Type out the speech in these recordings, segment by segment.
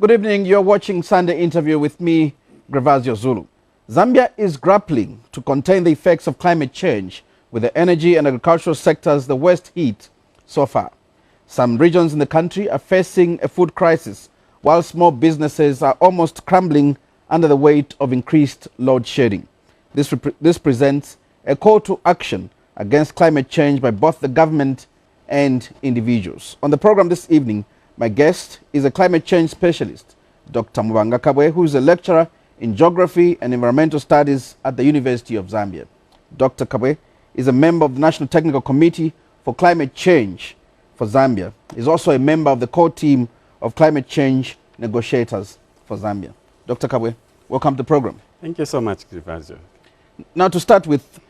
Good evening. You're watching Sunday Interview with me, Gravazio Zulu. Zambia is grappling to contain the effects of climate change with the energy and agricultural sectors the worst hit so far. Some regions in the country are facing a food crisis, while small businesses are almost crumbling under the weight of increased load shedding. This presents a call to action against climate change by both the government and individuals. On the program this evening, my guest is a climate change specialist, Dr. Mubanga Kabwe, who is a lecturer in geography and environmental studies at the University of Zambia. Dr. Kabwe is a member of the National Technical Committee for Climate Change for Zambia. He is also a member of the core team of climate change negotiators for Zambia. Dr. Kabwe, welcome to the program. Thank you so much, Grivazio. Now, to start with,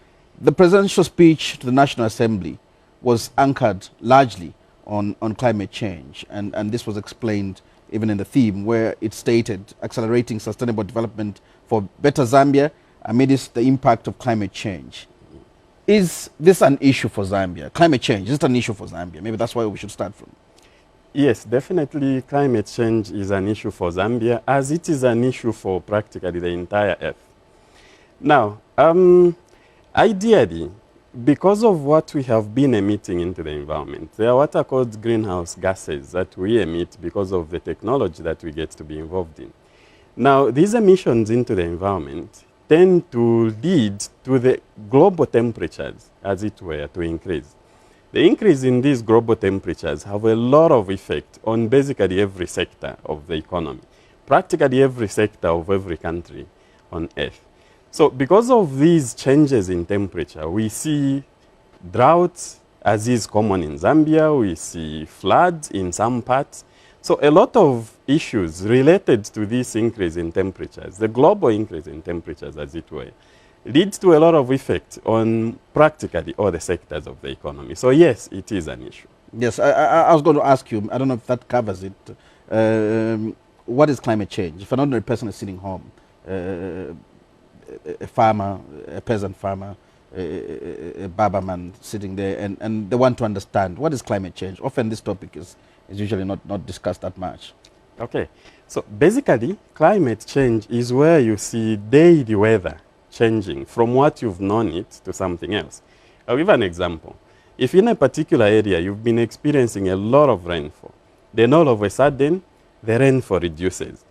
the presidential speech to the National Assembly was anchored largely on climate change, and this was explained even in the theme, where it stated accelerating sustainable development for better Zambia amidst the impact of climate change. Is this an issue for Zambia? Climate change, is it an issue for Zambia? Maybe that's where we should start from. Yes, definitely climate change is an issue for Zambia, as it is an issue for practically the entire Earth. Now, ideally, because of what we have been emitting into the environment, there are what are called greenhouse gases that we emit because of the technology that we get to be involved in. Now, these emissions into the environment tend to lead to the global temperatures, as it were, to increase. The increase in these global temperatures have a lot of effect on basically every sector of the economy, practically every sector of every country on Earth. So because of these changes in temperature, we see droughts, as is common in Zambia. We see floods in some parts. So a lot of issues related to this increase in temperatures, the global increase in temperatures, as it were, leads to a lot of effect on practically all the sectors of the economy. So yes, it is an issue. Yes, I was going to ask you, I don't know if that covers it. What is climate change? If an ordinary person is sitting home, a farmer, a peasant farmer, a barber man sitting there, and they want to understand what is climate change. Often this topic is usually not discussed that much. Okay, so basically climate change is where you see daily weather changing from what you've known it to something else. I'll give an example. If in a particular area you've been experiencing a lot of rainfall, then all of a sudden the rainfall reduces.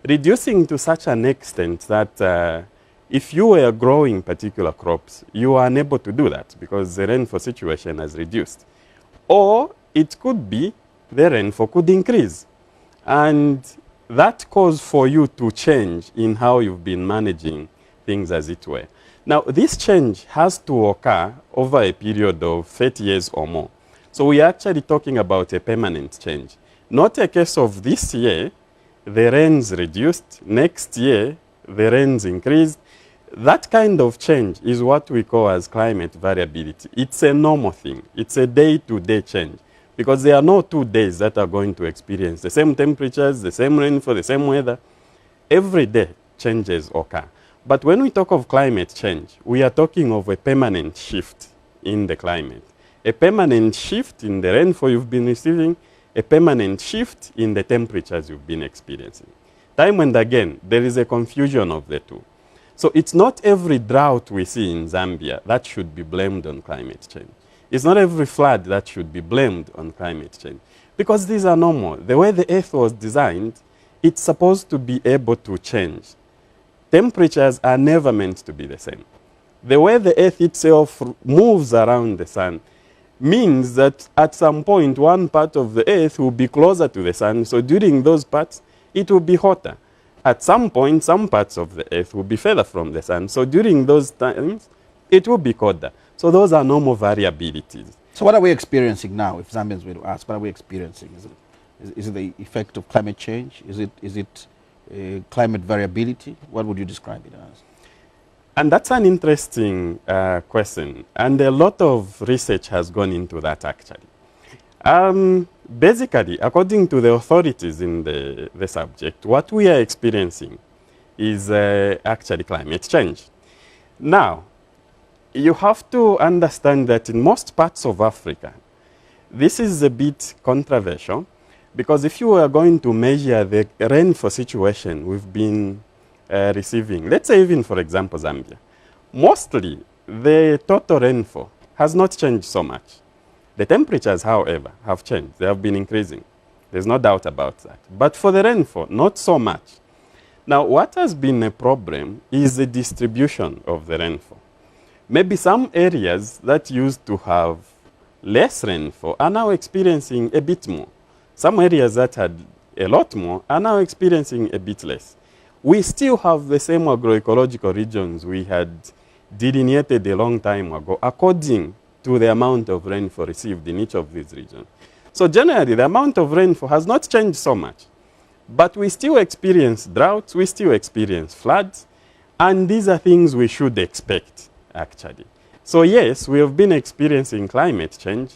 Reducing to such an extent that if you were growing particular crops, you are unable to do that because the rainfall situation has reduced. Or it could be the rainfall could increase. And that calls for you to change in how you've been managing things, as it were. Now, this change has to occur over a period of 30 years or more. So we are actually talking about a permanent change. Not a case of this year, the rains reduced, next year, the rains increased. That kind of change is what we call as climate variability. It's a normal thing. It's a day-to-day change, because there are no 2 days that are going to experience the same temperatures, the same rainfall, the same weather. Every day changes occur. But when we talk of climate change, we are talking of a permanent shift in the climate, a permanent shift in the rainfall you've been receiving, a permanent shift in the temperatures you've been experiencing. Time and again, there is a confusion of the two. So it's not every drought we see in Zambia that should be blamed on climate change. It's not every flood that should be blamed on climate change, because these are normal. The way the Earth was designed, it's supposed to be able to change. Temperatures are never meant to be the same. The way the Earth itself moves around the sun means that at some point, one part of the Earth will be closer to the sun. So during those parts, it will be hotter. At some point, some parts of the Earth will be further from the sun. So during those times, it will be colder. So those are normal variabilities. So what are we experiencing now, if Zambians were to ask? What are we experiencing? Is it the effect of climate change? Is it climate variability? What would you describe it as? And that's an interesting question. And a lot of research has gone into that, actually. Basically, according to the authorities in the subject, what we are experiencing is actually climate change. Now, you have to understand that in most parts of Africa, this is a bit controversial, Because if you are going to measure the rainfall situation we've been receiving, let's say even, for example, Zambia, mostly the total rainfall has not changed so much. The temperatures, however, have changed. They have been increasing. There's no doubt about that. But for the rainfall, not so much. Now, what has been a problem is the distribution of the rainfall. Maybe some areas that used to have less rainfall are now experiencing a bit more. Some areas that had a lot more are now experiencing a bit less. We still have the same agroecological regions we had delineated a long time ago according to the amount of rainfall received in each of these regions. So generally, the amount of rainfall has not changed so much. But we still experience droughts, we still experience floods, and these are things we should expect, actually. So yes, we have been experiencing climate change,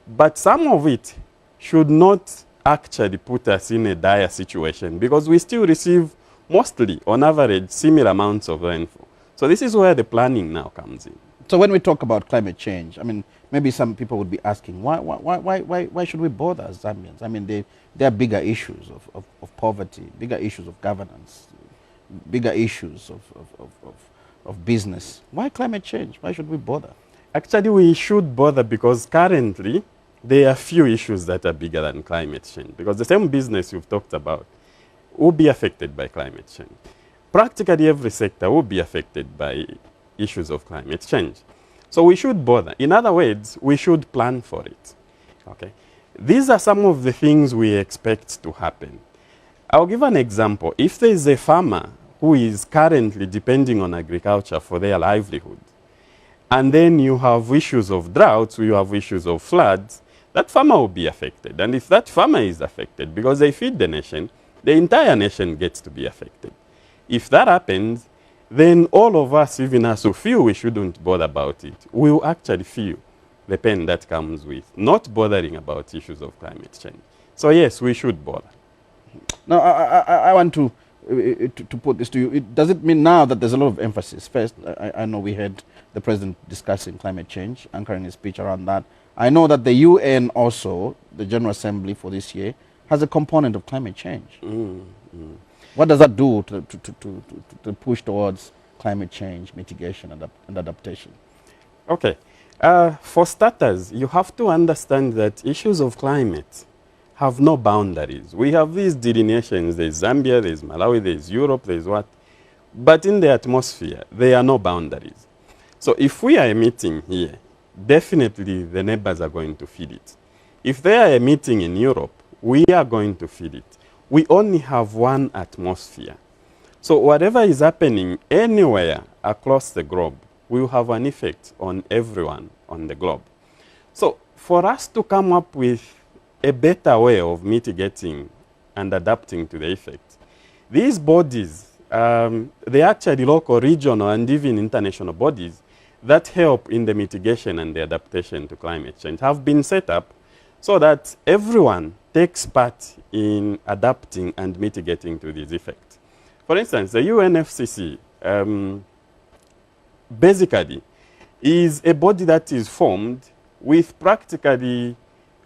but some of it should not actually put us in a dire situation because we still receive mostly, on average, similar amounts of rainfall. So this is where the planning now comes in. So when we talk about climate change, I mean, maybe some people would be asking, why should we bother as Zambians? I mean, there are bigger issues of poverty, bigger issues of governance, bigger issues of business. Why climate change? Why should we bother? Actually, we should bother because currently there are few issues that are bigger than climate change because the same business you've talked about will be affected by climate change. Practically every sector will be affected by issues of climate change. So we should bother. In other words, we should plan for it. Okay? These are some of the things we expect to happen. I'll give an example. If there is a farmer who is currently depending on agriculture for their livelihood, and then you have issues of droughts, you have issues of floods, that farmer will be affected. And if that farmer is affected, because they feed the nation, the entire nation gets to be affected. If that happens, then all of us, even us who feel we shouldn't bother about it, will actually feel the pain that comes with not bothering about issues of climate change. So yes, we should bother. Now, I want to put this to you. Does it mean now that there's a lot of emphasis? First, I know we had the president discussing climate change, anchoring his speech around that. I know that the UN also, the General Assembly for this year, has a component of climate change. What does that do to push towards climate change, mitigation, and adaptation? Okay. For starters, you have to understand that issues of climate have no boundaries. We have these delineations. There's Zambia, there's Malawi, there's Europe, there's what. But in the atmosphere, there are no boundaries. So if we are emitting here, definitely the neighbors are going to feel it. If they are emitting in Europe, we are going to feel it. We only have one atmosphere. So whatever is happening anywhere across the globe will have an effect on everyone on the globe. So for us to come up with a better way of mitigating and adapting to the effect, these bodies, they are actually local, regional, and even international bodies that help in the mitigation and the adaptation to climate change have been set up so that everyone takes part in adapting and mitigating to these effects. For instance, the UNFCCC basically is a body that is formed with practically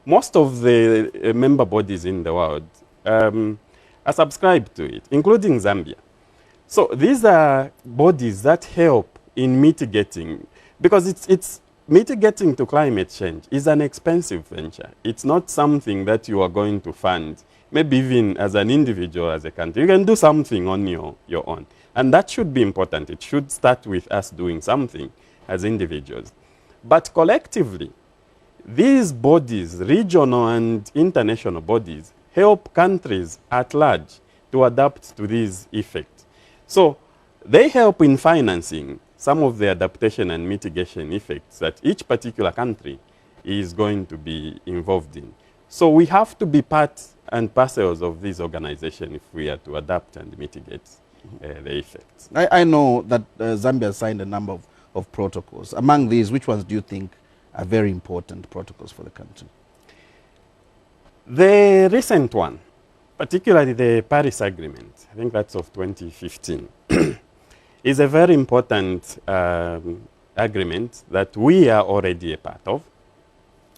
most of the member bodies in the world are subscribed to it, including Zambia. So these are bodies that help in mitigating, because it's mitigating to climate change is an expensive venture. It's not something that you are going to fund, maybe even as an individual, as a country. You can do something on your own. And that should be important. It should start with us doing something as individuals. But collectively, these bodies, regional and international bodies, help countries at large to adapt to these effects. So they help in financing some of the adaptation and mitigation effects that each particular country is going to be involved in. So we have to be part and parcels of this organization if we are to adapt and mitigate the effects. I know that Zambia signed a number of protocols. Among these, which ones do you think are very important protocols for the country? The recent one, particularly the Paris Agreement, I think that's of 2015, is a very important agreement that we are already a part of.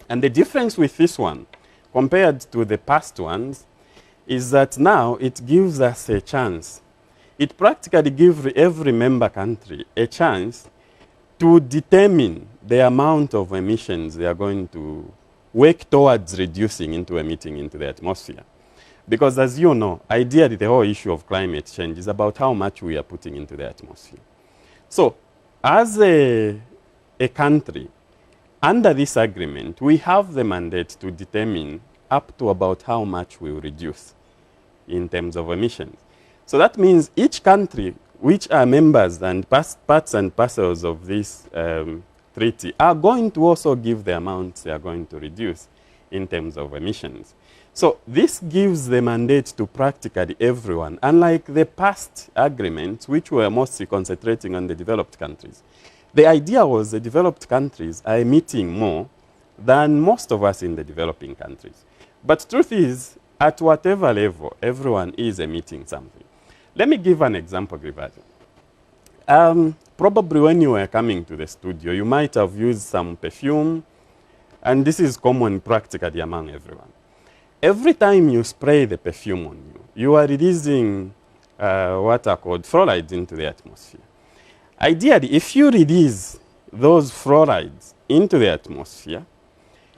And the difference with this one compared to the past ones is that now it gives us a chance. It practically gives every member country a chance to determine the amount of emissions they are going to work towards reducing into emitting into the atmosphere. Because as you know, ideally the whole issue of climate change is about how much we are putting into the atmosphere. So as a country, under this agreement, we have the mandate to determine up to about how much we will reduce in terms of emissions. So that means each country which are members and parts and parcels of this treaty are going to also give the amounts they are going to reduce in terms of emissions. So this gives the mandate to practically everyone, unlike the past agreements which were mostly concentrating on the developed countries. The idea was the developed countries are emitting more than most of us in the developing countries. But truth is, at whatever level, everyone is emitting something. Let me give an example, Grivazi. Probably when you were coming to the studio, you might have used some perfume, and this is common practically among everyone. Every time you spray the perfume on you, you are releasing what are called fluorides into the atmosphere. Ideally, if you release those fluorides into the atmosphere,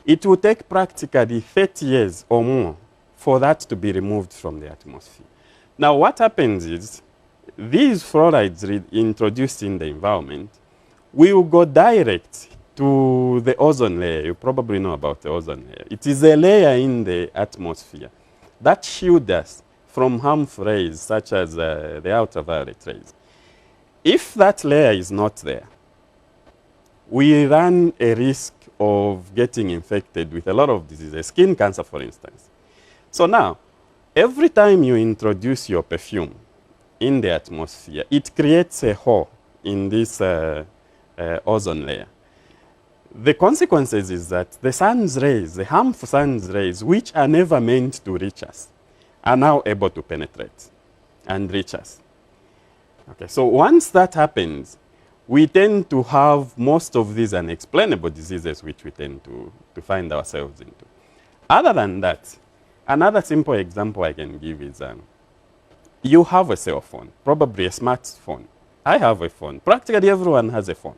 it will take practically 30 years or more for that to be removed from the atmosphere. Now, what happens is these fluorides introduced in the environment will go direct to the ozone layer. You probably know about the ozone layer. It is a layer in the atmosphere that shields us from harmful rays such as the ultraviolet rays. If that layer is not there, we run a risk of getting infected with a lot of diseases, skin cancer, for instance. So now, every time you introduce your perfume in the atmosphere, it creates a hole in this ozone layer. The consequences is that the sun's rays, the harmful sun's rays, which are never meant to reach us, are now able to penetrate and reach us. Okay, so once that happens, we tend to have most of these unexplainable diseases which we tend to find ourselves into. Other than that, another simple example I can give is you have a cell phone, probably a smartphone. I have a phone. Practically everyone has a phone.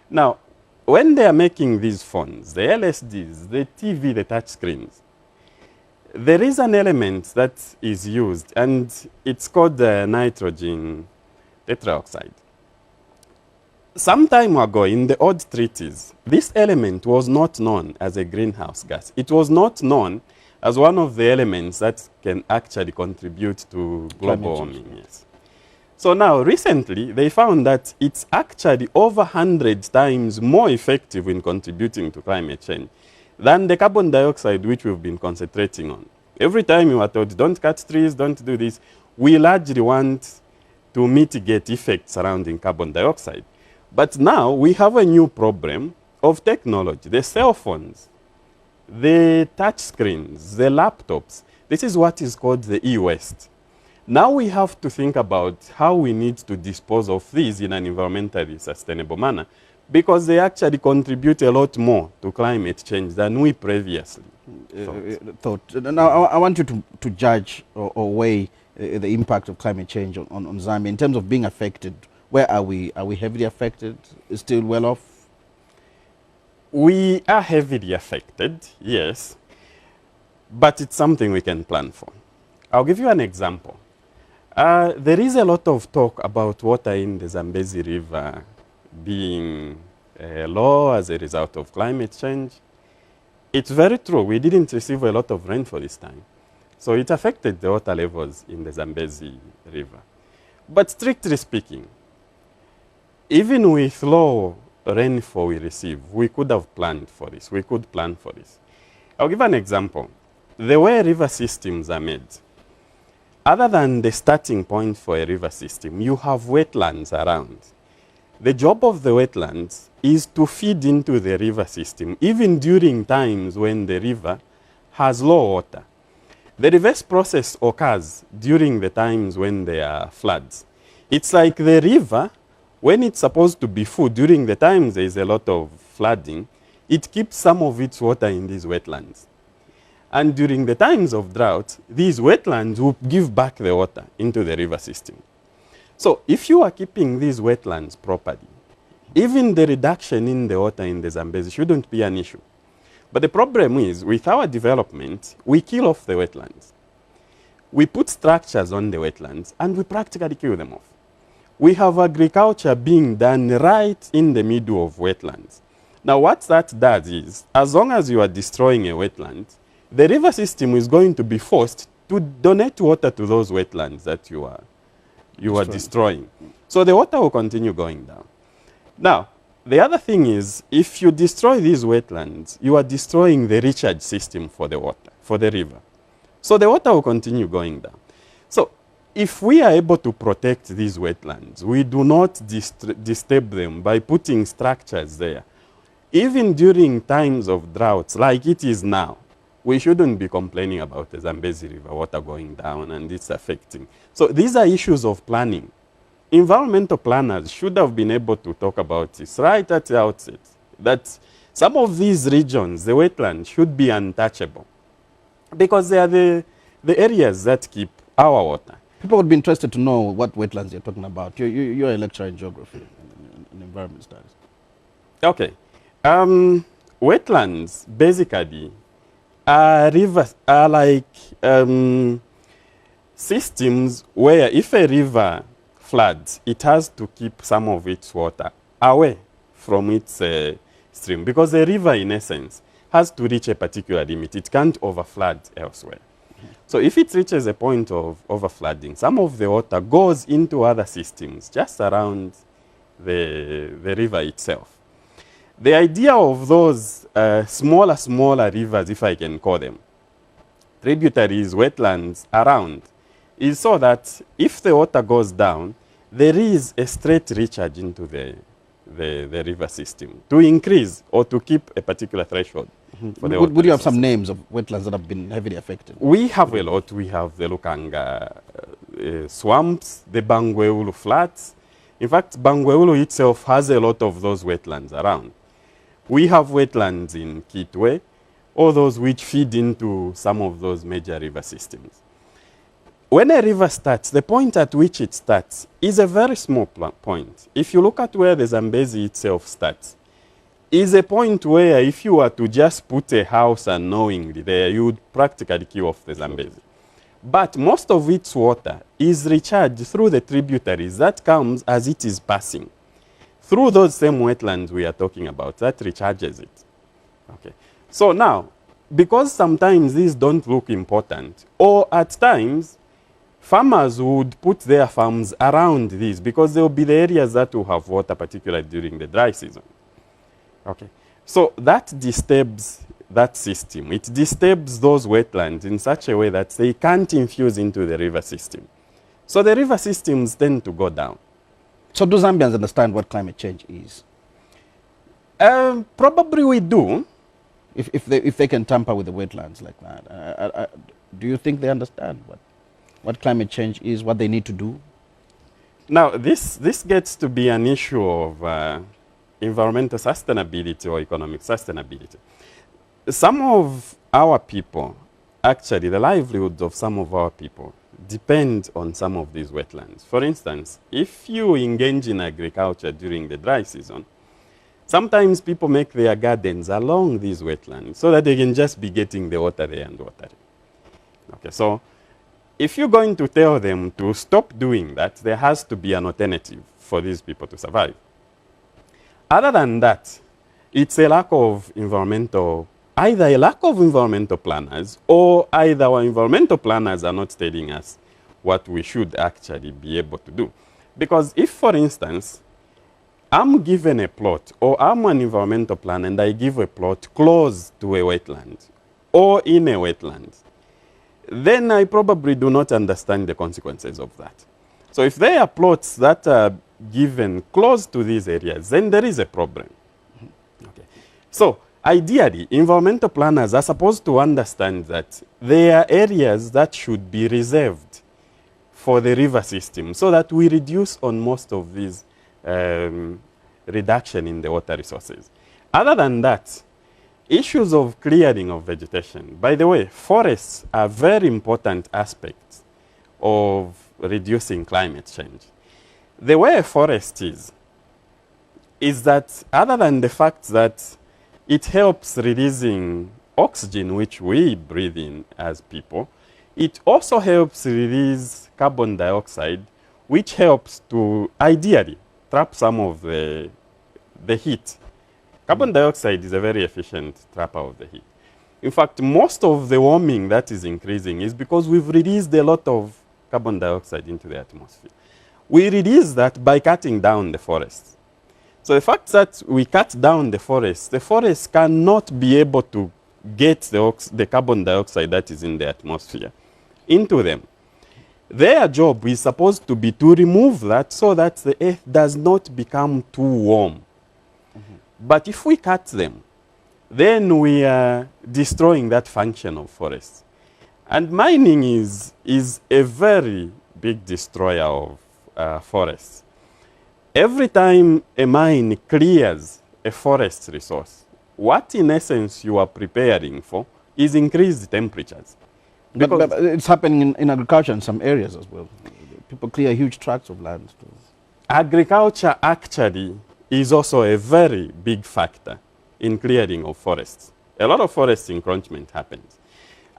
Now, when they are making these phones, the LSDs, the TV, the touch screens, there is an element that is used, and it's called nitrogen tetroxide. Some time ago in the old treaties, this element was not known as a greenhouse gas. It was not known as one of the elements that can actually contribute to global warming. Yes. So now, recently, they found that it's actually over 100 times more effective in contributing to climate change than the carbon dioxide which we've been concentrating on. Every time you are told, don't cut trees, don't do this, we largely want to mitigate effects surrounding carbon dioxide. But now we have a new problem of technology. The cell phones, the touch screens, the laptops, this is what is called the e-waste. Now we have to think about how we need to dispose of these in an environmentally sustainable manner, because they actually contribute a lot more to climate change than we previously thought. Now, I want you to judge or weigh the impact of climate change on Zambia in terms of being affected. Where are we? Are we heavily affected? Still well off? We are heavily affected, yes, but it's something we can plan for. I'll give you an example. There is a lot of talk about water in the Zambezi River being low as a result of climate change. It's very true. We didn't receive a lot of rainfall this time. So it affected the water levels in the Zambezi River. But strictly speaking, even with low rainfall we receive, we could have planned for this. We could plan for this. I'll give an example. The way river systems are made, other than the starting point for a river system, you have wetlands around. The job of the wetlands is to feed into the river system, even during times when the river has low water. The reverse process occurs during the times when there are floods. It's like the river, when it's supposed to be full during the times there is a lot of flooding, it keeps some of its water in these wetlands. And during the times of drought, these wetlands will give back the water into the river system. So if you are keeping these wetlands properly, even the reduction in the water in the Zambezi shouldn't be an issue. But the problem is, with our development, we kill off the wetlands. We put structures on the wetlands, and we practically kill them off. We have agriculture being done right in the middle of wetlands. Now, what that does is, as long as you are destroying a wetland, the river system is going to be forced to donate water to those wetlands that you are destroying. So the water will continue going down. Now, the other thing is, if you destroy these wetlands, you are destroying the recharge system for the water, for the river. So the water will continue going down. So if we are able to protect these wetlands, we do not disturb them by putting structures there. Even during times of droughts, like it is now, we shouldn't be complaining about the Zambezi River water going down and it's affecting. So these are issues of planning. Environmental planners should have been able to talk about this right at the outset, that some of these regions, the wetlands, should be untouchable because they are the areas that keep our water. People would be interested to know what wetlands you're talking about. You're a lecturer in geography and environment studies. Okay. Wetlands basically are rivers, are like systems where if a river floods, it has to keep some of its water away from its stream, because the river, in essence, has to reach a particular limit. It can't overflood elsewhere. So if it reaches a point of overflooding, some of the water goes into other systems just around the river itself. The idea of those smaller rivers, if I can call them, tributaries, wetlands around, is so that if the water goes down, there is a straight recharge into the river system to increase or to keep a particular threshold. For the would you have some names of wetlands that have been heavily affected? We have a lot. We have the Lukanga swamps, the Bangweulu flats. In fact, Bangweulu itself has a lot of those wetlands around. We have wetlands in Kitwe, all those which feed into some of those major river systems. When a river starts, the point at which it starts is a very small point. If you look at where the Zambezi itself starts, is a point where if you were to just put a house unknowingly there, you would practically kill off the Zambezi. But most of its water is recharged through the tributaries that comes as it is passing. Through those same wetlands we are talking about, that recharges it. Okay. So now, because sometimes these don't look important, or at times, farmers would put their farms around these because they will be the areas that will have water, particularly during the dry season. Okay. So that disturbs that system. It disturbs those wetlands in such a way that they can't infuse into the river system. So the river systems tend to go down. So do Zambians understand what climate change is? Probably we do. If they can tamper with the wetlands like that, do you think they understand what climate change is, what they need to do? Now, this gets to be an issue of environmental sustainability or economic sustainability. Some of our people, actually, the livelihoods of some of our people depend on some of these wetlands. For instance, if you engage in agriculture during the dry season, sometimes people make their gardens along these wetlands so that they can just be getting the water there and watering. Okay, so if you're going to tell them to stop doing that, there has to be an alternative for these people to survive. Other than that, it's a lack of either a lack of environmental planners, or either our environmental planners are not telling us what we should actually be able to do. Because if, for instance, I'm given a plot, or I'm an environmental planner and I give a plot close to a wetland, or in a wetland, then I probably do not understand the consequences of that. So if there are plots that are given close to these areas, then there is a problem. Okay. So ideally, environmental planners are supposed to understand that there are areas that should be reserved for the river system so that we reduce on most of these reduction in the water resources. Other than that, issues of clearing of vegetation. By the way, forests are very important aspects of reducing climate change. The way a forest is that other than the fact that it helps releasing oxygen, which we breathe in as people, it also helps release carbon dioxide, which helps to ideally trap some of the heat. Carbon dioxide is a very efficient trapper of the heat. In fact, most of the warming that is increasing is because we've released a lot of carbon dioxide into the atmosphere. We release that by cutting down the forests. So the fact that we cut down the forest cannot be able to get the carbon dioxide that is in the atmosphere into them. Their job is supposed to be to remove that so that the earth does not become too warm. But if we cut them, then we are destroying that function of forests. And mining is a very big destroyer of forests. Every time a mine clears a forest resource, what in essence you are preparing for is increased temperatures. But it's happening in agriculture in some areas as well. People clear huge tracts of land. Agriculture actually is also a very big factor in clearing of forests. A lot of forest encroachment happens.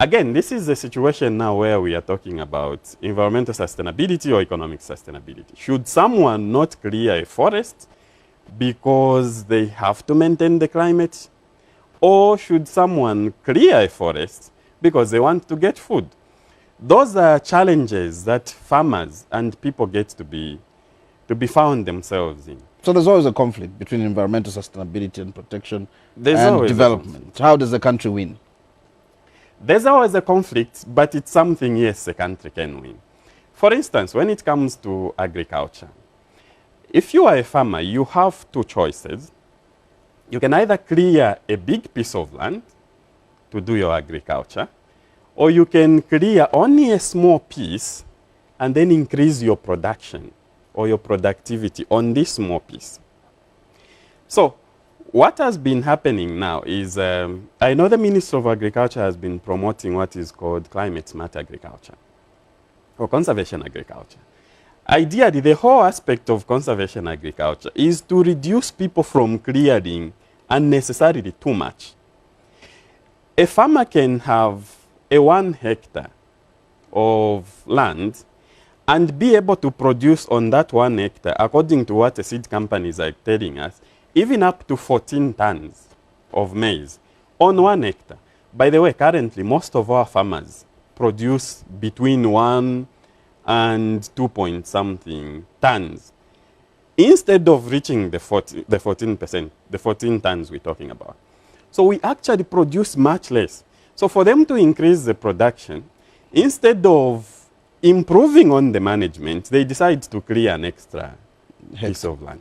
Again, this is a situation now where we are talking about environmental sustainability or economic sustainability. Should someone not clear a forest because they have to maintain the climate? Or should someone clear a forest because they want to get food? Those are challenges that farmers and people get to be found themselves in. So there's always a conflict between environmental sustainability and protection and development. How does the country win? There's always a conflict, but it's something, yes, a country can win. For instance, when it comes to agriculture, if you are a farmer, you have two choices. You can either clear a big piece of land to do your agriculture, or you can clear only a small piece and then increase your production or your productivity on this small piece. So what has been happening now is, I know the Minister of Agriculture has been promoting what is called climate smart agriculture or conservation agriculture. Ideally, the whole aspect of conservation agriculture is to reduce people from clearing unnecessarily too much. A farmer can have a 1 hectare of land and be able to produce on that 1 hectare, according to what the seed companies are telling us, even up to 14 tons of maize on 1 hectare. By the way, currently, most of our farmers produce between 1 and 2 point something tons, instead of reaching the 14%, the 14 tons we're talking about. So we actually produce much less. So for them to increase the production, instead of improving on the management, they decide to clear an extra piece of land.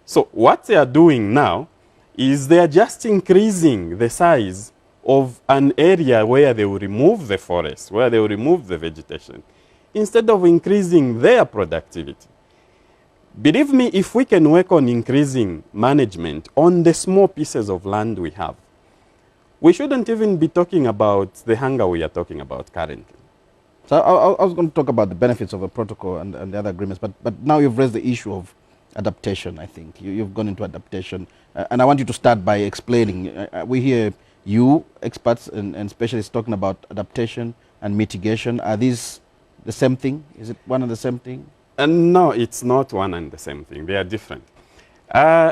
So what they are doing now is they are just increasing the size of an area where they will remove the forest, where they will remove the vegetation, instead of increasing their productivity. Believe me, if we can work on increasing management on the small pieces of land we have, we shouldn't even be talking about the hunger we are talking about currently. So I was going to talk about the benefits of a protocol and the other agreements, but now you've raised the issue of adaptation, I think. You've gone into adaptation, and I want you to start by explaining. We hear you, experts and specialists, talking about adaptation and mitigation. Are these the same thing? Is it one and the same thing? No, it's not one and the same thing. They are different.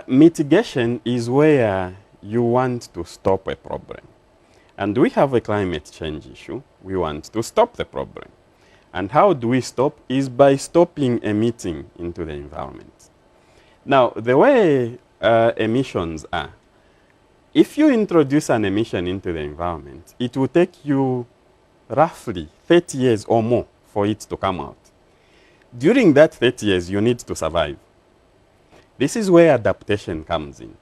Mitigation is where you want to stop a problem. And we have a climate change issue. We want to stop the problem. And how do we stop? Is by stopping emitting into the environment. Now, the way emissions are, if you introduce an emission into the environment, it will take you roughly 30 years or more for it to come out. During that 30 years, you need to survive. This is where adaptation comes in.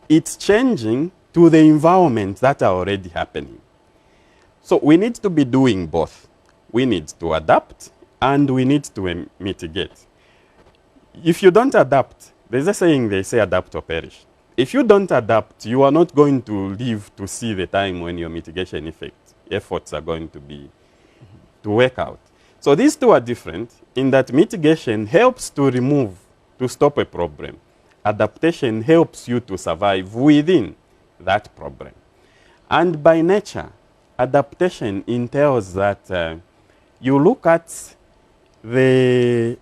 It's changing to the environment that are already happening. So we need to be doing both. We need to adapt and we need to mitigate. If you don't adapt, there's a saying, they say adapt or perish. if you don't adapt, you are not going to live to see the time when your mitigation efforts are going to be to work out. So these two are different in that mitigation helps to stop a problem. Adaptation helps you to survive within that problem. And by nature, adaptation entails that you look at the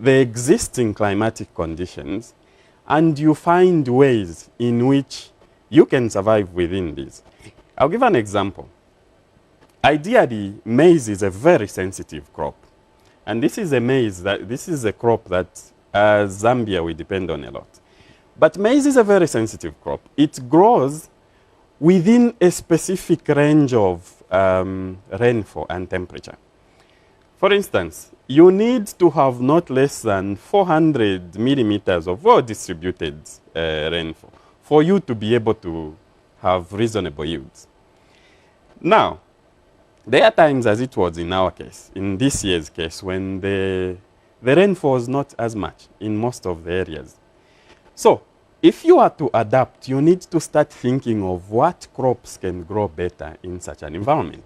existing climatic conditions and you find ways in which you can survive within these. I'll give an example. Ideally, maize is a very sensitive crop. And this is a crop that Zambia we depend on a lot. But maize is a very sensitive crop. It grows within a specific range of rainfall and temperature. For instance, you need to have not less than 400 millimeters of well-distributed rainfall for you to be able to have reasonable yields. Now, there are times, as it was in our case, in this year's case, when the rainfall was not as much in most of the areas. So, if you are to adapt, you need to start thinking of what crops can grow better in such an environment.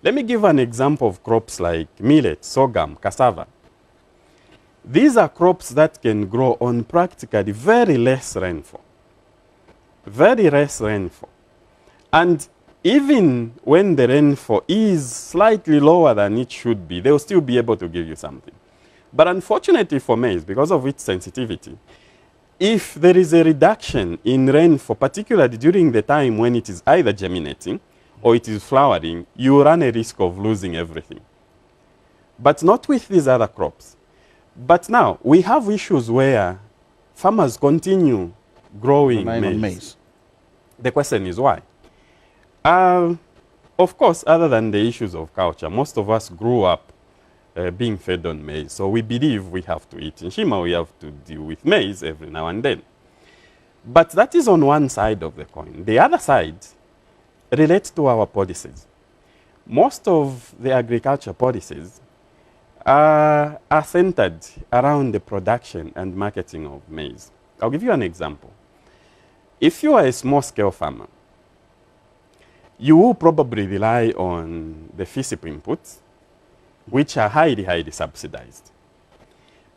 Let me give an example of crops like millet, sorghum, cassava. These are crops that can grow on practically very less rainfall. Very less rainfall. And even when the rainfall is slightly lower than it should be, they'll still be able to give you something. But unfortunately for maize, because of its sensitivity, if there is a reduction in rainfall, particularly during the time when it is either germinating or it is flowering, you run a risk of losing everything. But not with these other crops. But now, we have issues where farmers continue growing maize. The question is why? Of course, other than the issues of culture, most of us grew up being fed on maize. So we believe we have to eat. In Shima, we have to deal with maize every now and then. But that is on one side of the coin. The other side relates to our policies. Most of the agriculture policies are centered around the production and marketing of maize. I'll give you an example. If you are a small-scale farmer, you will probably rely on the FISIP inputs, which are highly, highly subsidized.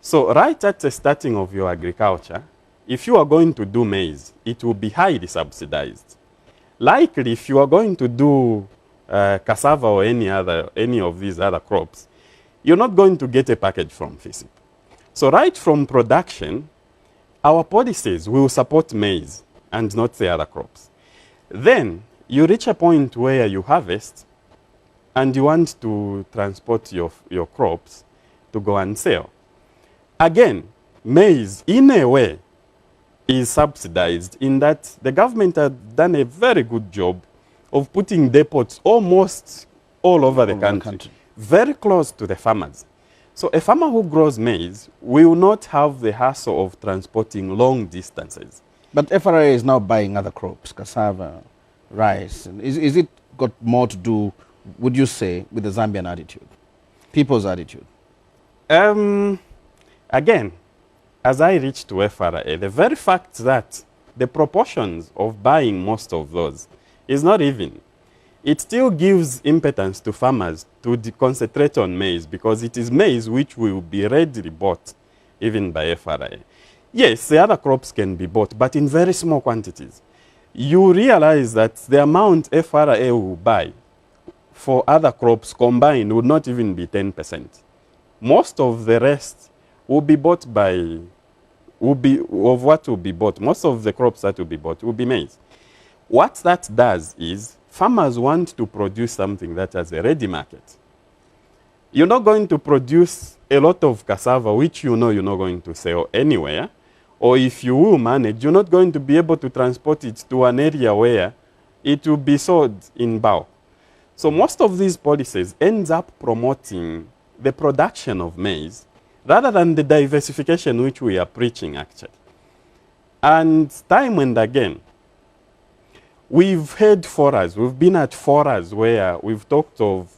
So right at the starting of your agriculture, if you are going to do maize, it will be highly subsidized. Likely, if you are going to do cassava or any of these other crops, you're not going to get a package from FISIP. So right from production, our policies will support maize and not the other crops. Then you reach a point where you harvest and you want to transport your crops to go and sell. Again, maize, in a way, is subsidized in that the government has done a very good job of putting depots almost all over the country, very close to the farmers. So a farmer who grows maize will not have the hassle of transporting long distances. But FRA is now buying other crops, cassava, rice. Is it got more to do, would you say, with the Zambian attitude, people's attitude? Again, as I reach to FRA, the very fact that the proportions of buying most of those is not even. It still gives impetus to farmers to concentrate on maize because it is maize which will be readily bought even by FRA. Yes, the other crops can be bought, but in very small quantities. You realize that the amount FRA will buy for other crops combined would not even be 10%. Most of the rest will be bought most of the crops that will be bought will be maize. What that does is farmers want to produce something that has a ready market. You're not going to produce a lot of cassava, which you know you're not going to sell anywhere. Or if you will manage, you're not going to be able to transport it to an area where it will be sold in bulk. So most of these policies ends up promoting the production of maize rather than the diversification which we are preaching, actually. And time and again, we've had forums, we've been at forums where we've talked of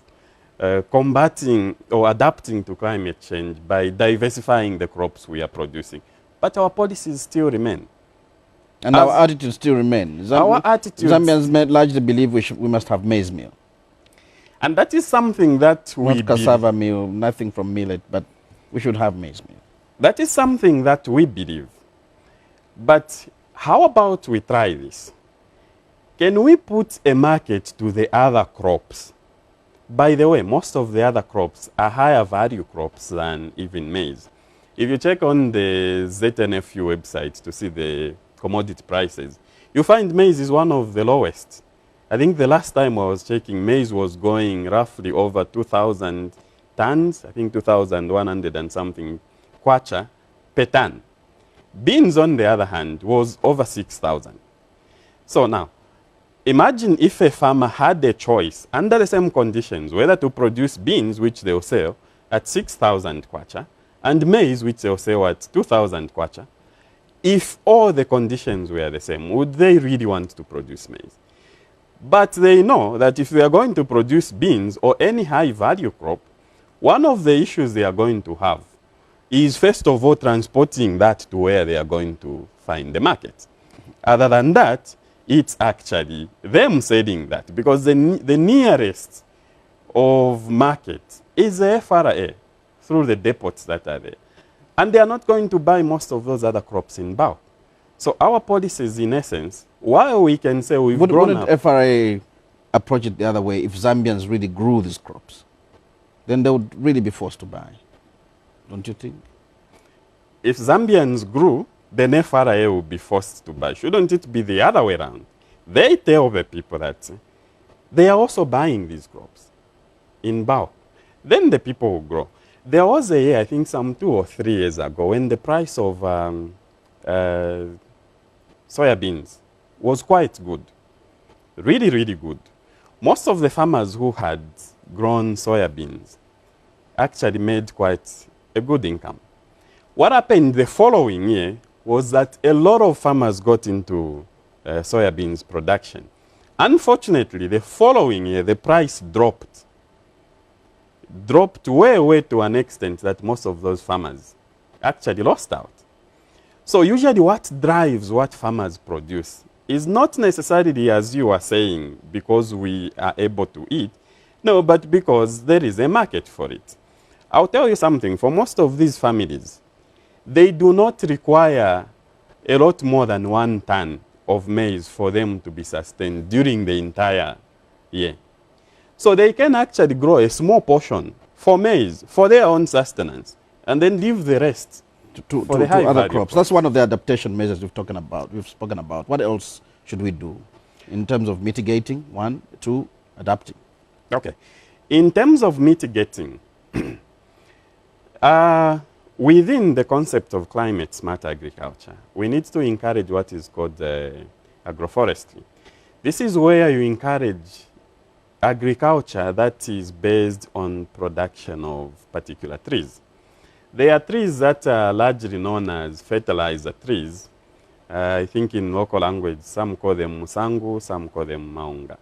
combating or adapting to climate change by diversifying the crops we are producing. But our policies still remain. And our attitude still remains. Our attitude. Zambians largely believe we must have maize meal. And that is something that we Not cassava meal, nothing from millet, but we should have maize meal. That is something that we believe. But how about we try this? Can we put a market to the other crops? By the way, most of the other crops are higher value crops than even maize. If you check on the ZNFU website to see the commodity prices, you find maize is one of the lowest. I think the last time I was checking, maize was going roughly over 2,000 tons, I think 2,100 and something kwacha per ton. Beans, on the other hand, was over 6,000. So now, imagine if a farmer had a choice under the same conditions, whether to produce beans, which they'll sell at 6,000 kwacha, and maize, which they'll sell at 2,000 kwacha. If all the conditions were the same, would they really want to produce maize? But they know that if they are going to produce beans or any high value crop, one of the issues they are going to have is, first of all, transporting that to where they are going to find the market. Other than that, it's actually them selling that, because the nearest of market is the FRA through the depots that are there. And they are not going to buy most of those other crops in bulk. So our policies, in essence, while we can say we've grown up... Wouldn't FRA approach it the other way if Zambians really grew these crops? Then they would really be forced to buy. Don't you think? If Zambians grew, then FRA will be forced to buy. Shouldn't it be the other way around? They tell the people that they are also buying these crops in bulk. Then the people will grow. There was a year, I think some 2 or 3 years ago, when the price of soybeans was quite good. Really, really good. Most of the farmers who had grown soybeans actually made quite a good income. What happened the following year was that a lot of farmers got into soybeans production. Unfortunately, the following year, the price dropped way to an extent that most of those farmers actually lost out. So usually what drives what farmers produce is not necessarily, as you are saying, because we are able to eat. No, but because there is a market for it. I'll tell you something. For most of these families, they do not require a lot more than 1 ton of maize for them to be sustained during the entire year. So they can actually grow a small portion for maize, for their own sustenance, and then leave the rest to other crops. That's one of the adaptation measures we've spoken about. What else should we do in terms of mitigating? 1, 2, adapting. Okay. In terms of mitigating, within the concept of climate smart agriculture, we need to encourage what is called agroforestry. This is where you encourage agriculture that is based on production of particular trees. There are trees that are largely known as fertilizer trees. I think in local language, some call them musangu, some call them maunga.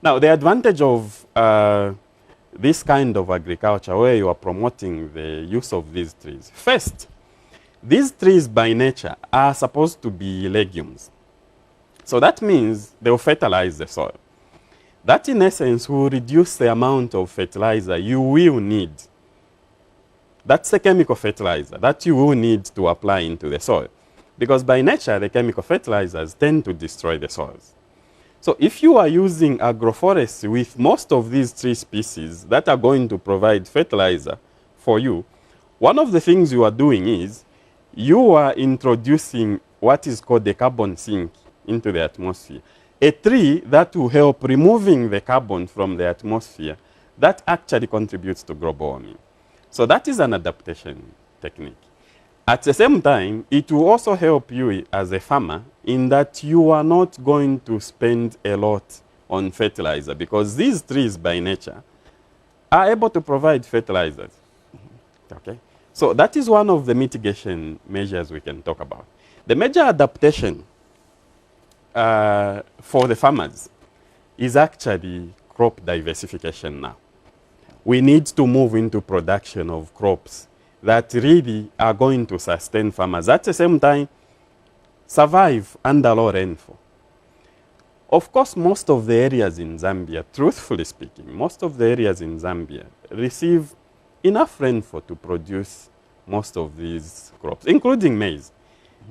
Now, the advantage of this kind of agriculture where you are promoting the use of these trees. First, these trees by nature are supposed to be legumes. So that means they will fertilize the soil. That in essence will reduce the amount of fertilizer you will need. That's the chemical fertilizer that you will need to apply into the soil. Because by nature, the chemical fertilizers tend to destroy the soils. So if you are using agroforestry with most of these tree species that are going to provide fertilizer for you, one of the things you are doing is you are introducing what is called the carbon sink into the atmosphere. A tree that will help removing the carbon from the atmosphere that actually contributes to global warming. So that is an adaptation technique. At the same time, it will also help you as a farmer in that you are not going to spend a lot on fertilizer, because these trees by nature are able to provide fertilizers. Okay? So that is one of the mitigation measures we can talk about. The major adaptation for the farmers is actually crop diversification now. We need to move into production of crops that really are going to sustain farmers. At the same time, survive under low rainfall. Of course, most of the areas in Zambia, truthfully speaking, most of the areas in Zambia receive enough rainfall to produce most of these crops, including maize.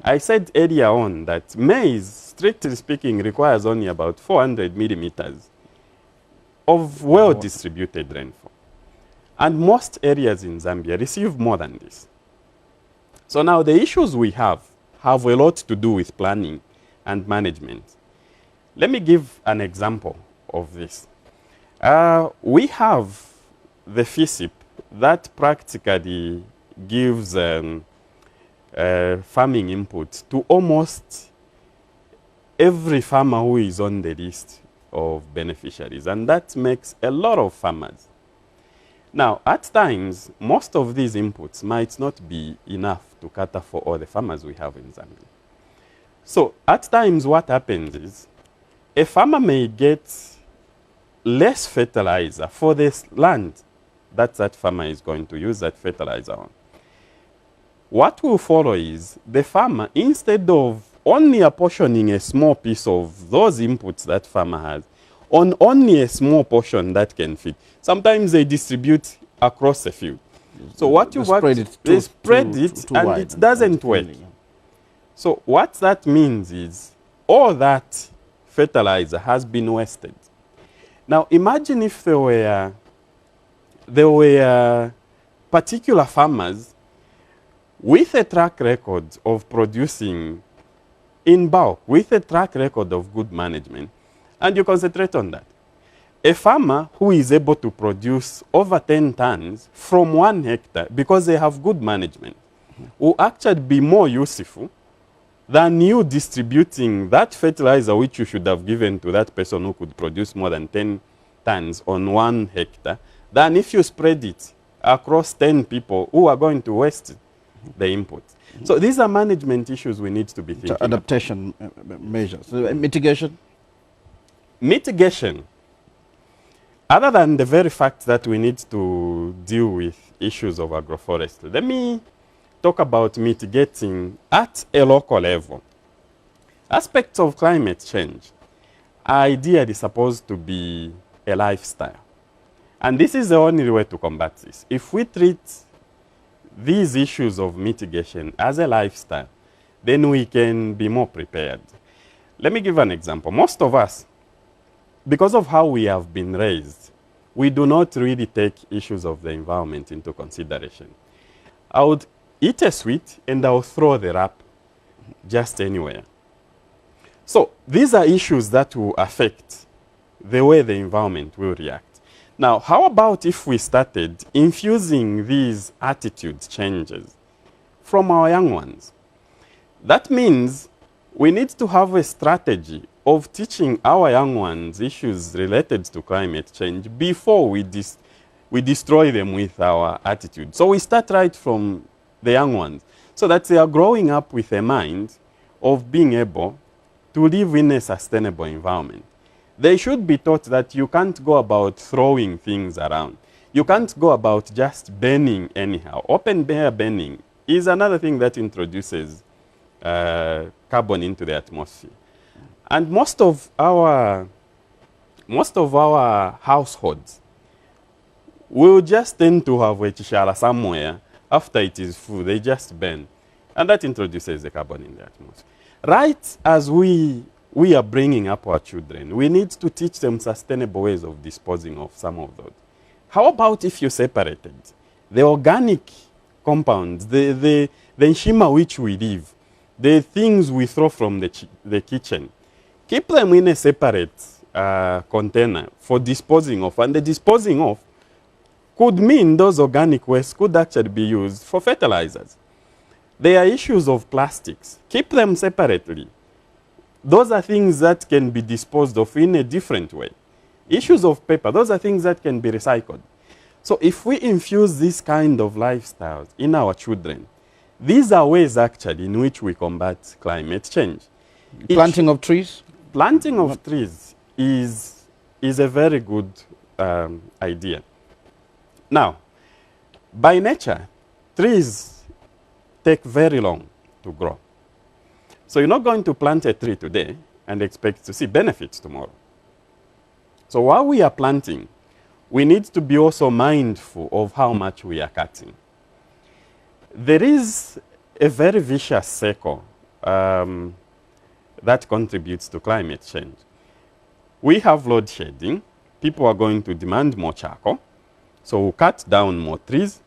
I said earlier on that maize, strictly speaking, requires only about 400 millimeters of well-distributed rainfall. And most areas in Zambia receive more than this. So now the issues we have a lot to do with planning and management. Let me give an example of this. We have the FISIP that practically gives farming input to almost every farmer who is on the list of beneficiaries, and that makes a lot of farmers. Now, at times, most of these inputs might not be enough to cater for all the farmers we have in Zambia. So, at times, what happens is a farmer may get less fertilizer for this land that farmer is going to use that fertilizer on. What will follow is the farmer, instead of only apportioning a small piece of those inputs that farmer has on only a small portion that can fit, sometimes they distribute across the field. So what you want, they spread it and it doesn't work. So what that means is all that fertilizer has been wasted. Now imagine if there were particular farmers with a track record of producing in bulk, with a track record of good management, and you concentrate on that. A farmer who is able to produce over 10 tons from 1 hectare because they have good management will actually be more useful than you distributing that fertilizer which you should have given to that person who could produce more than 10 tons on 1 hectare, than if you spread it across 10 people who are going to waste the input. So these are management issues we need to be thinking about. Adaptation measures. Mitigation? Mitigation. Other than the very fact that we need to deal with issues of agroforestry, let me talk about mitigating at a local level. Aspects of climate change are ideally supposed to be a lifestyle. And this is the only way to combat this. If we treat these issues of mitigation as a lifestyle, then we can be more prepared. Let me give an example. Most of us, because of how we have been raised, we do not really take issues of the environment into consideration. I would eat a sweet and I will throw the wrap just anywhere. So these are issues that will affect the way the environment will react. Now, how about if we started infusing these attitude changes from our young ones? That means we need to have a strategy of teaching our young ones issues related to climate change before we destroy them with our attitude. So we start right from the young ones so that they are growing up with a mind of being able to live in a sustainable environment. They should be taught that you can't go about throwing things around. You can't go about just burning anyhow. Open air burning is another thing that introduces carbon into the atmosphere. And most of our households will just tend to have a chishara somewhere. After it is full, they just burn. And that introduces the carbon in the atmosphere. Right as we are bringing up our children, we need to teach them sustainable ways of disposing of some of those. How about if you separated the organic compounds, the nshima which we live, the things we throw from the kitchen, keep them in a separate container for disposing of. And the disposing of could mean those organic wastes could actually be used for fertilizers. There are issues of plastics. Keep them separately. Those are things that can be disposed of in a different way. Issues of paper, those are things that can be recycled. So if we infuse this kind of lifestyles in our children, these are ways actually in which we combat climate change. Planting of trees? Planting of trees is a very good idea. Now, by nature, trees take very long to grow. So you're not going to plant a tree today and expect to see benefits tomorrow. So while we are planting, we need to be also mindful of how much we are cutting. There is a very vicious circle that contributes to climate change. We have load shedding. People are going to demand more charcoal. So we'll cut down more trees.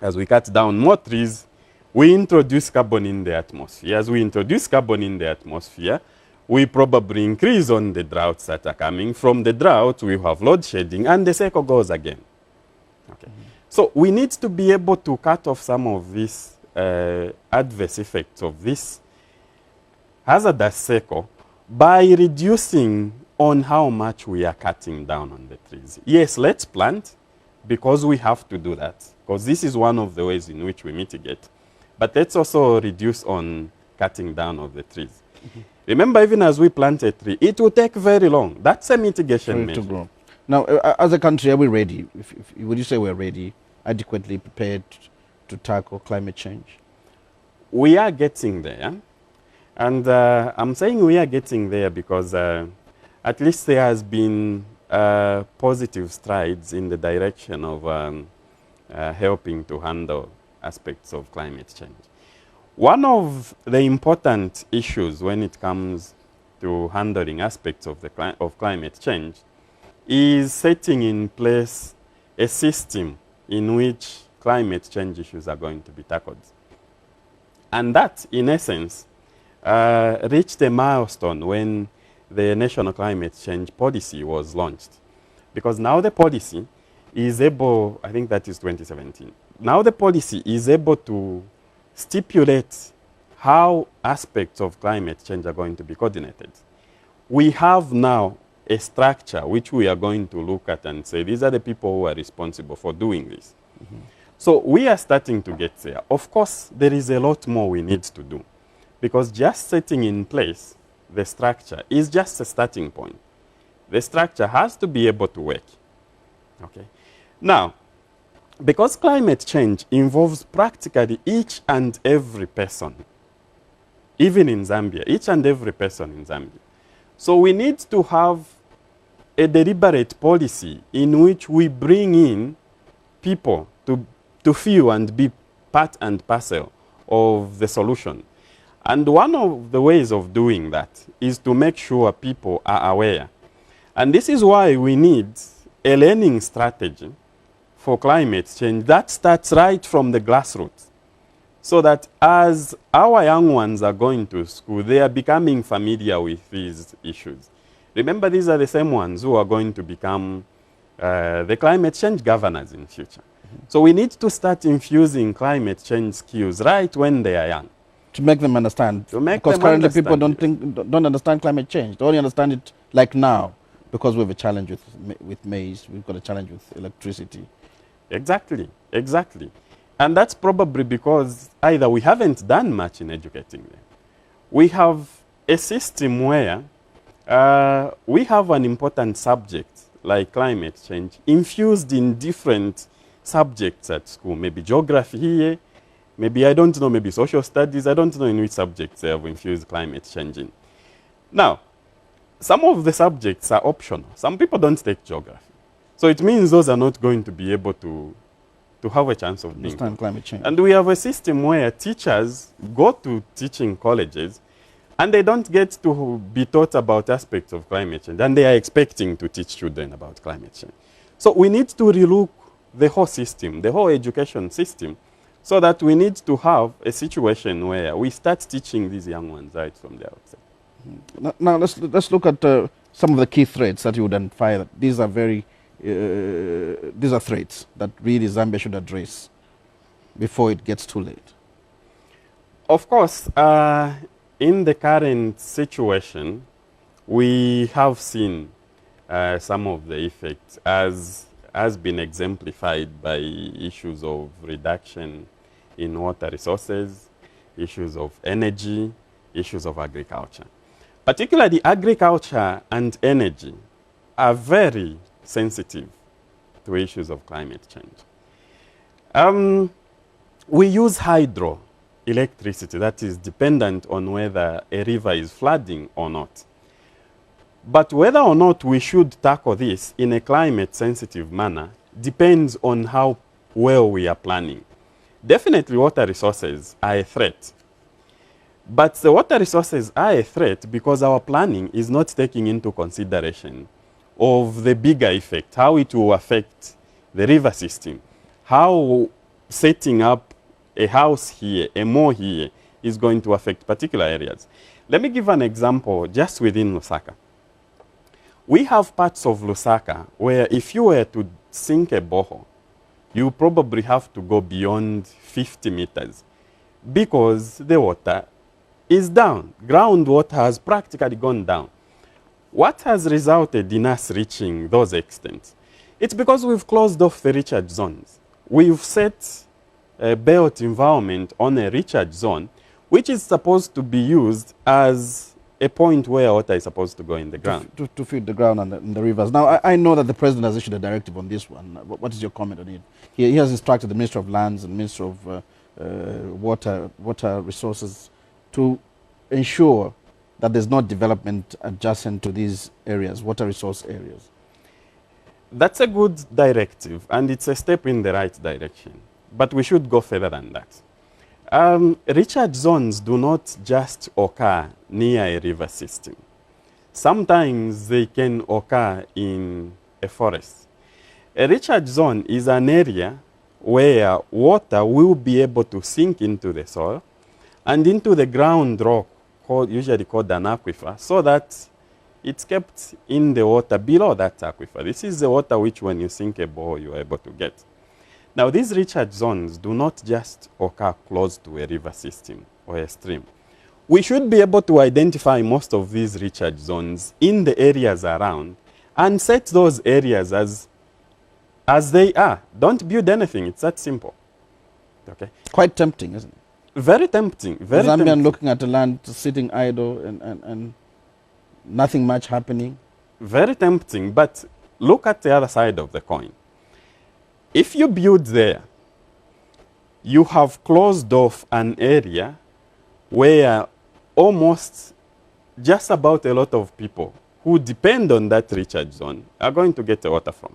As we cut down more trees, we introduce carbon in the atmosphere. As we introduce carbon in the atmosphere, we probably increase on the droughts that are coming. From the drought, we have load shedding, and the cycle goes again. Okay. So we need to be able to cut off some of these adverse effects of this hazardous cycle by reducing on how much we are cutting down on the trees. Yes, let's plant because we have to do that, because this is one of the ways in which we mitigate. But let's also reduce on cutting down of the trees. Remember, even as we plant a tree, it will take very long. That's a mitigation measure. To grow. Now, as a country, are we ready? Would you say we're ready, adequately prepared to tackle climate change? We are getting there. And I'm saying we are getting there because at least there has been positive strides in the direction of helping to handle aspects of climate change. One of the important issues when it comes to handling aspects of climate change is setting in place a system in which climate change issues are going to be tackled. And that, in essence, reached a milestone when the National Climate Change Policy was launched. Because now the policy is able, I think that is 2017, now the policy is able to stipulate how aspects of climate change are going to be coordinated. We have now a structure which we are going to look at and say, these are the people who are responsible for doing this. So we are starting to get there. Of course, there is a lot more we need to do, because just setting in place the structure is just a starting point. The structure has to be able to work. Okay. Now, because climate change involves practically each and every person, even in Zambia, each and every person in Zambia. So we need to have a deliberate policy in which we bring in people to feel and be part and parcel of the solution. And one of the ways of doing that is to make sure people are aware. And this is why we need a learning strategy for climate change that starts right from the grassroots, so that as our young ones are going to school, they are becoming familiar with these issues. Remember, these are the same ones who are going to become the climate change governors in future. So we need to start infusing climate change skills right when they are young. To make them understand. Because currently people don't understand climate change. They only understand it like now, because we have a challenge with maize, we've got a challenge with electricity. Exactly, exactly. And that's probably because either we haven't done much in educating them. We have a system where we have an important subject like climate change infused in different subjects at school. Maybe geography here, maybe, I don't know, maybe social studies. I don't know in which subjects they have infused climate change in. Now, some of the subjects are optional. Some people don't take geography. So it means those are not going to be able to have a chance of being climate change. And we have a system where teachers go to teaching colleges and they don't get to be taught about aspects of climate change, and they are expecting to teach children about climate change. So we need to relook the whole system, the whole education system, so that we need to have a situation where we start teaching these young ones right from the outset. Now let's look at some of the key threats that you would identify. That these are very these are threats that really Zambia should address before it gets too late. Of course, in the current situation, we have seen some of the effects as has been exemplified by issues of reduction in water resources, issues of energy, issues of agriculture. Particularly agriculture and energy are very sensitive to issues of climate change. We use hydro electricity that is dependent on whether a river is flooding or not. But whether or not we should tackle this in a climate-sensitive manner depends on how well we are planning. Definitely water resources are a threat. But the water resources are a threat because our planning is not taking into consideration of the bigger effect, how it will affect the river system, how setting up a house here, a mall here, is going to affect particular areas. Let me give an example just within Lusaka. We have parts of Lusaka where if you were to sink a borehole, you probably have to go beyond 50 meters because the water is down. Groundwater has practically gone down. What has resulted in us reaching those extents? It's because we've closed off the recharge zones. We've set a built environment on a recharge zone, which is supposed to be used as a point where water is supposed to go in the ground. To feed the ground and the rivers. Now, I know that the president has issued a directive on this one. What is your comment on it? He has instructed the Minister of Lands and Minister of Water Resources to ensure that there's not development adjacent to these areas, water resource areas. That's a good directive, and it's a step in the right direction. But we should go further than that. Recharge zones do not just occur near a river system. Sometimes they can occur in a forest. A recharge zone is an area where water will be able to sink into the soil and into the ground rock, usually called an aquifer, so that it's kept in the water below that aquifer. This is the water which when you sink a borehole, you are able to get. Now, these recharge zones do not just occur close to a river system or a stream. We should be able to identify most of these recharge zones in the areas around and set those areas as they are. Don't build anything. It's that simple. Okay? Quite tempting, isn't it? Very tempting. Very Zambian tempting. looking at the land, sitting idle and nothing much happening. Very tempting, but look at the other side of the coin. If you build there, you have closed off an area where almost just about a lot of people who depend on that recharge zone are going to get the water from.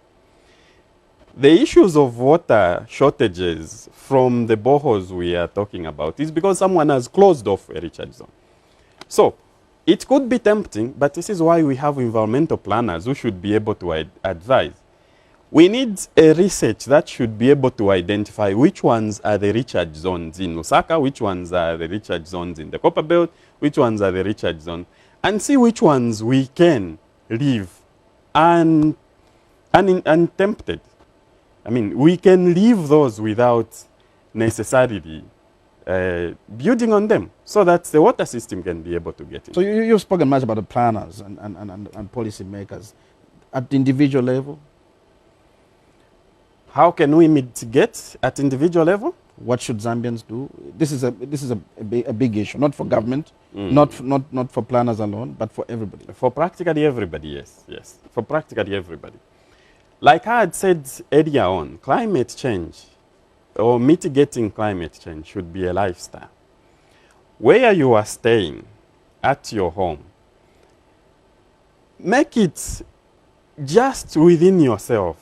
The issues of water shortages from the boreholes we are talking about is because someone has closed off a recharge zone. So, it could be tempting, but this is why we have environmental planners who should be able to advise. We need a research that should be able to identify which ones are the recharge zones in Lusaka, which ones are the recharge zones in the Copper Belt, which ones are the recharge zones, and see which ones we can leave untempted. I mean, we can leave those without necessarily building on them so that the water system can be able to get in. So you've spoken much about the planners and policy makers. At the individual level? How can we mitigate at individual level? What should Zambians do? This is a big issue, not for government, not for planners alone, but for everybody. For practically everybody, yes. For practically everybody. Like I had said earlier on, climate change or mitigating climate change should be a lifestyle. Where you are staying at your home, make it just within yourself.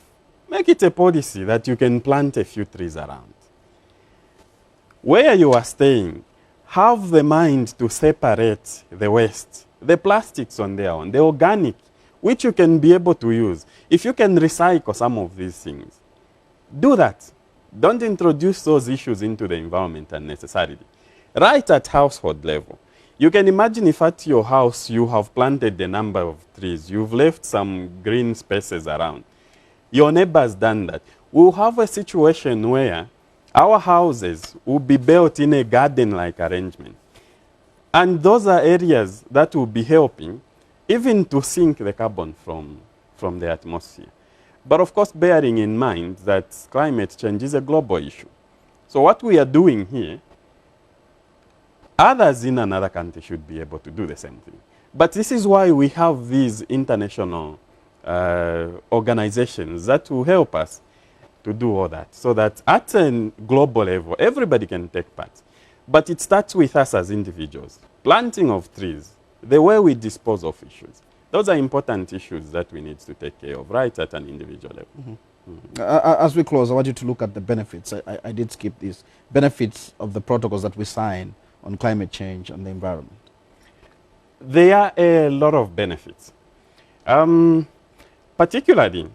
Make it a policy that you can plant a few trees around. Where you are staying, have the mind to separate the waste, the plastics on their own, the organic, which you can be able to use. If you can recycle some of these things, do that. Don't introduce those issues into the environment unnecessarily. Right at household level, you can imagine if at your house you have planted a number of trees, you've left some green spaces around. Your neighbor's done that. We'll have a situation where our houses will be built in a garden-like arrangement. And those are areas that will be helping even to sink the carbon from the atmosphere. But of course, bearing in mind that climate change is a global issue. So what we are doing here, others in another country should be able to do the same thing. But this is why we have these international organizations that will help us to do all that, so that at a global level, everybody can take part. But it starts with us as individuals. Planting of trees, the way we dispose of issues. Those are important issues that we need to take care of right at an individual level. As we close, I want you to look at the benefits. I did skip this. Benefits of the protocols that we sign on climate change and the environment. There are a lot of benefits. Particularly,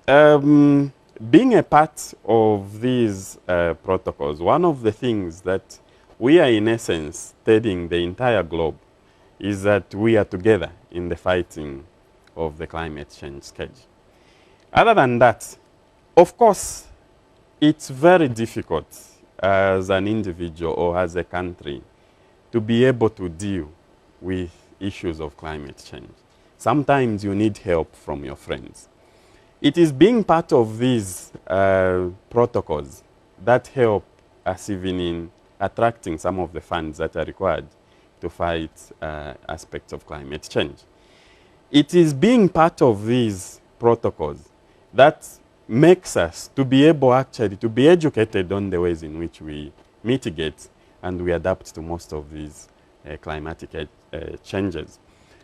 being a part of these protocols, one of the things that we are in essence telling the entire globe is that we are together in the fighting of the climate change scourge. Other than that, of course, it's very difficult as an individual or as a country to be able to deal with issues of climate change. Sometimes you need help from your friends. It is being part of these protocols that help us even in attracting some of the funds that are required to fight aspects of climate change. It is being part of these protocols that makes us to be able actually to be educated on the ways in which we mitigate and we adapt to most of these climatic changes.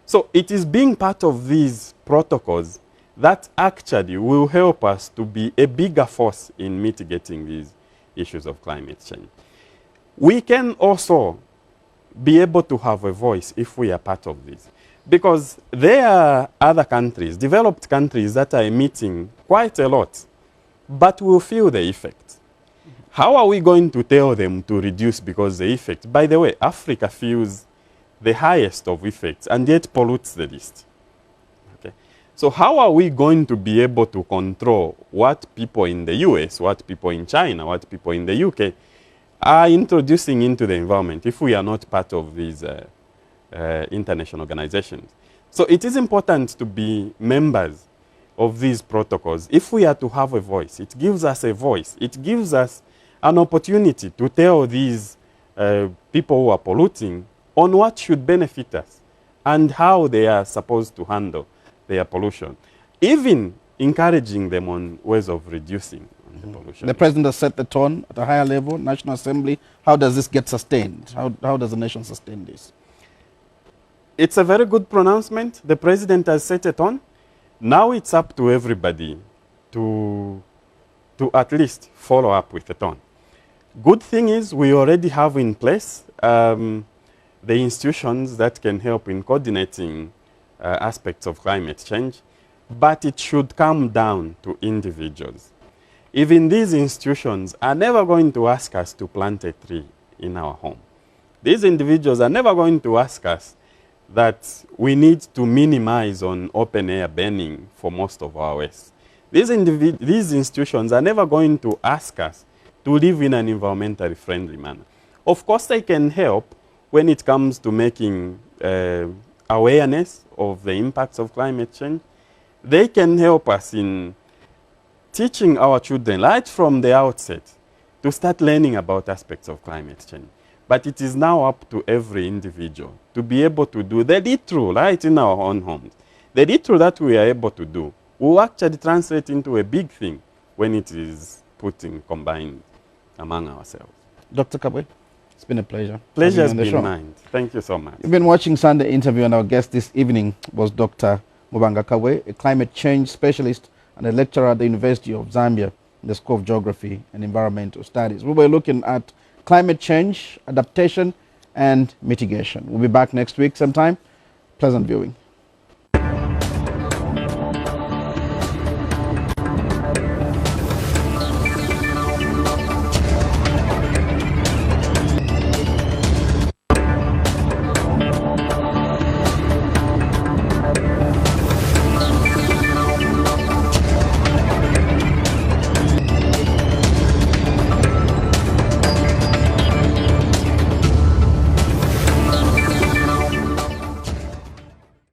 So it is being part of these protocols that actually will help us to be a bigger force in mitigating these issues of climate change. We can also be able to have a voice if we are part of this, because there are other countries, developed countries, that are emitting quite a lot, but will feel the effect. How are we going to tell them to reduce because the effect? By the way, Africa feels the highest of effects and yet pollutes the least. Okay? So how are we going to be able to control what people in the US, what people in China, what people in the UK are introducing into the environment if we are not part of these international organizations? So it is important to be members of these protocols. If we are to have a voice, it gives us a voice. It gives us an opportunity to tell these people who are polluting on what should benefit us and how they are supposed to handle their pollution, even encouraging them on ways of reducing the pollution. The president has set the tone at a higher level, National Assembly. How does this get sustained? How does the nation sustain this? It's a very good pronouncement. The president has set a tone. Now it's up to everybody to at least follow up with the tone. Good thing is we already have in place the institutions that can help in coordinating aspects of climate change, but it should come down to individuals. Even these institutions are never going to ask us to plant a tree in our home. These individuals are never going to ask us that we need to minimize on open air burning for most of our waste. These institutions are never going to ask us to live in an environmentally friendly manner. Of course, they can help when it comes to making awareness of the impacts of climate change. They can help us in teaching our children right from the outset to start learning about aspects of climate change. But it is now up to every individual to be able to do the little right in our own homes. The little that we are able to do will actually translate into a big thing when it is put in combined among ourselves. Dr. Kabwe, it's been a pleasure. Pleasure has been mine. Thank you so much. You've been watching Sunday Interview, and our guest this evening was Dr. Mubanga Kabwe, a climate change specialist and a lecturer at the University of Zambia in the School of Geography and Environmental Studies. We were looking at climate change, adaptation, and mitigation. We'll be back next week sometime. Pleasant viewing.